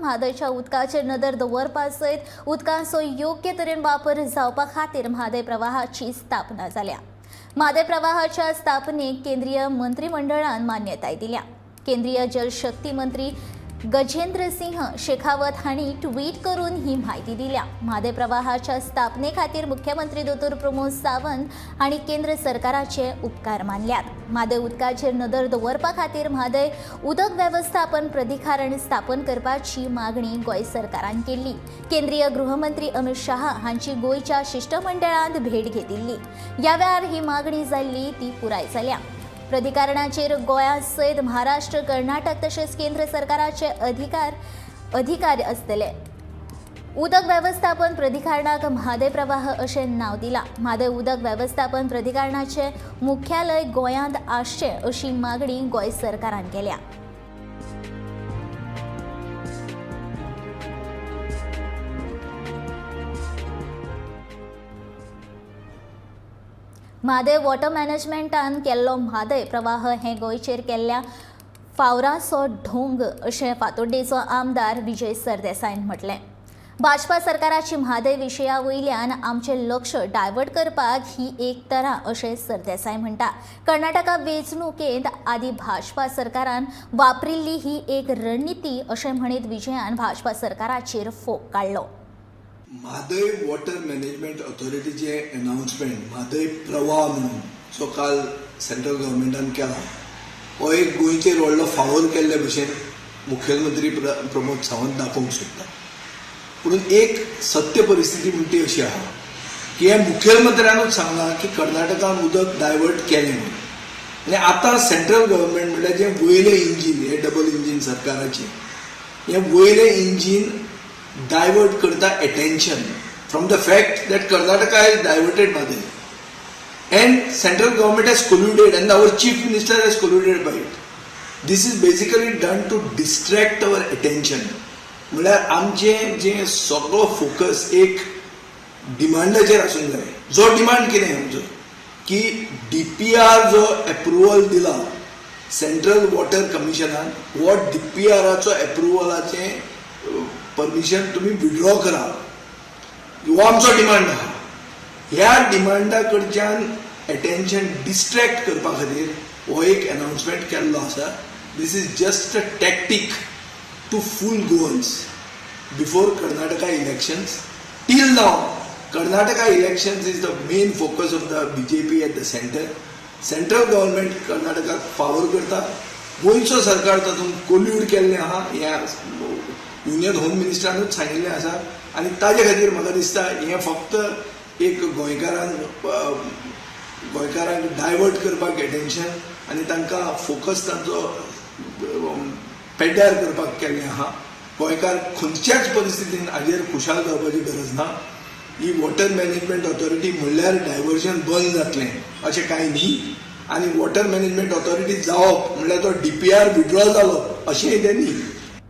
म्हादयच्या उदकाचेर नदर दवरपा सयत उदकाचो योग्य तरेन वापर जावपा खातीर म्हादय प्रवाहाची स्थापना जाल्या। म्हादय प्रवाहाच्या स्थापनेक केंद्रीय मंत्रिमंडळान मान्यताय दिल्या। केंद्रीय जलशक्ती मंत्री गजेंद्र सिंह शेखावत हांणी ट्वीट करून ही माहिती दिल्या। म्हादय प्रवाहाच्या स्थापने खातीर मुख्यमंत्री दोतोर प्रमोद सावंत हांणी केंद्र सरकाराचे उपकार मानल्यात। म्हादय उदकाचेर नदर दवरपा खातीर म्हादय उदक वेवस्थापन प्राधिकरण स्थापन करपाची मागणी गोंय सरकारान केल्ली। केंद्रीय गृहमंत्री अमित शाह हांची गोंयच्या शिष्टमंडळान भेट घेतिल्ली। ह्या वेळार ही मागणी जाल्ली ती पुराय जाल्या। प्राधिकरणाचेर गोंया सयत महाराष्ट्र, कर्नाटक तशेंच केंद्र सरकाराचे अधिकारी आसतले। उदक वेवस्थापन प्राधिकरणाक म्हादय प्रवाह अशें नांव दिलां। म्हादय उदक वेवस्थापन प्राधिकरणाचे मुख्यालय गोंयांत आसचें अशी मागणी गोंय सरकारान केल्या। म्हादय वॉटर मॅनेजमेंटान केल्लो म्हादय प्रवाह हें गोंयचेर केल्ल्या फावराचो ढोंग अशें फातोड्डेचो आमदार विजय सरदेसायन म्हटलें। भाजपा सरकाराची म्हादय विशया वयल्यान आमचें लक्ष डायवर्ट करपाक ही एक तरा अशें सरदेसाय म्हणटा। कर्नाटका वेंचणुकेंत आदी भाजपा सरकारान वापरिल्ली ही एक रणनीती अशें म्हणीत विजयान भाजपा सरकाराचेर फोग काडलो। म्हादय वॉटर मॅनेजमेंट ऑथॉरिटीचे अनाउन्समेंट म्हादय प्रवाह म्हणून जो काल सेंट्रल गव्हर्मेंटान केला हो एक गोंयचेर व्हडलो फावोर केल्ले भशेन मुख्यमंत्री प्रमोद सावंत दाखोवंक सोदता। पूण एक सत्य परिस्थिती म्हणटी अशी आहा की हे मुख्यमंत्र्यानूच सांगला की कर्नाटकान उदक डायवर्ट केलें म्हणून। आनी आतां सेंट्रल गव्हर्मेंट म्हणल्यार जें वयलें इंजीन हे डबल इंजीन सरकाराचें हें वयलें इंजीन divert करता attention from the fact that Karnataka has diverted Maday and central government has colluded and our chief minister has colluded by it. This is basically done to distract our attention. म्हळ्यार आमचें जें सगळो focus एक डिमांडाचेर आसूंक जाय। जो demand कितें आमचो की DPR जो अप्रुवल दिला सेंट्रल वॉटर कमिशनान हो DPRाचो अप्रुवलाचें परमिशन तुम्ही विड्रॉ करा हो आमचो डिमांड आहा। ह्या डिमांडा कडच्यान अटेन्शन डिस्ट्रॅक्ट करपा खातीर हो एक अनाउन्समेंट केल्लो आसा। This is just a tactic to fool Goans before Karnataka elections. Till now Karnataka elections is the main focus of the BJP at the centre. Central government कर्नाटकाक फावर करता, गोंयचो सरकार तातूंत कोल्यूड केल्लें आहा ह्या युनियन होम मिनिस्टरानूच सांगिल्लें आसा। आनी ताजे खातीर म्हाका दिसता हें फक्त एक गोंयकारांक डायवर्ट करपाक एटेन्शन आनी तांकां फोकस तांचो पेड्ड्यार करपाक केल्लें आहा। गोंयकार खंयच्याच परिस्थितीन हाजेर खुशाल जावपाची गरज ना। ही वॉटर मॅनेजमेंट ऑथॉरिटी म्हणल्यार डायवर्जन बंद जातलें अशें कांय न्ही। आनी वॉटर मॅनेजमेंट ऑथॉरिटी जावप म्हणल्यार तो DPR विड्रॉ जालो अशेंय तें न्ही।